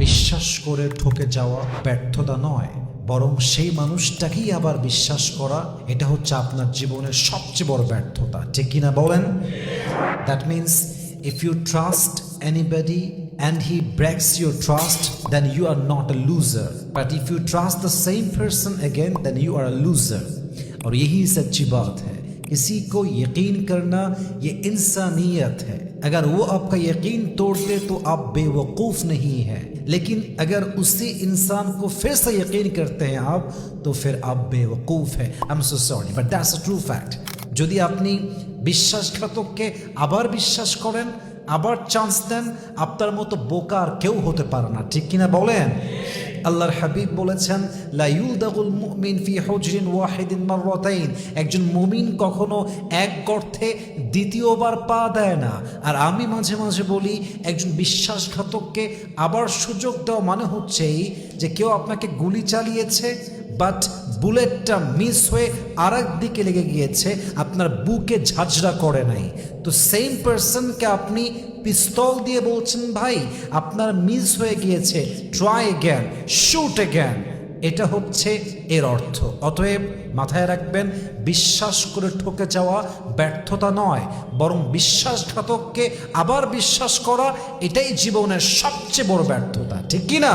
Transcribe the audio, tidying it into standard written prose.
বিশ্বাস করে ঠকে যাওয়া ব্যর্থতা নয়, বরং সেই মানুষটাকেই আবার বিশ্বাস করা, এটা হচ্ছে আপনার জীবনের সবচেয়ে বড় ব্যর্থতা। ঠিক কিনা বলেন? That means if you trust anybody and he breaks your trust, then you are not a loser. But if you trust the same person again, then you are a loser. और यही सच्ची बात है, किसी को यकीन करना ये इंसानियत है। अगर वो आपका यकीन तोड़ दे तो आप बेवकूफ़ नहीं है, लेकिन अगर उसी इंसान को फिर से यकीन करते हैं आप, तो फिर आप बेवकूफ़ है। I am so sorry but that's a true fact. যদি আপনি বিশ্বাসঘাতককে আবার বিশ্বাস করেন, আবার চান্স দেন, আপনার মতো বোকা আর কেউ হতে পারে না। ঠিক কিনা বলেন? আল্লাহর হাবিব বলেছেন, লা ইউলদাগুল মুমিন ফি হুজরিন ওয়াহিদিন মাররাতাইন, একজন মুমিন কখনো এক গর্তে দ্বিতীয়বার পা দেয় না। আর আমি মাঝে মাঝে বলি, একজন বিশ্বাসঘাতককে আবার সুযোগ দেওয়া মানে হচ্ছে এই যে কেউ আপনাকে গুলি চালিয়েছে, বাট বুলেটটা মিস হয়ে আর এক দিকে লেগে গিয়েছে, আপনার বুকে ঝাঁঝরা করে নাই। তো সেম পারসনকে আপনি পিস্তল দিয়ে বলছেন, ভাই আপনার মিস হয়ে গিয়েছে, ট্রাই অ্যাগেন, শুট অ্যাগেন। এটা হচ্ছে এর অর্থ। অতএব মাথায় রাখবেন, বিশ্বাস করে ঠকে যাওয়া ব্যর্থতা নয়, বরং বিশ্বাসঘাতককে আবার বিশ্বাস করা, এটাই জীবনের সবচেয়ে বড় ব্যর্থতা। ঠিক কিনা?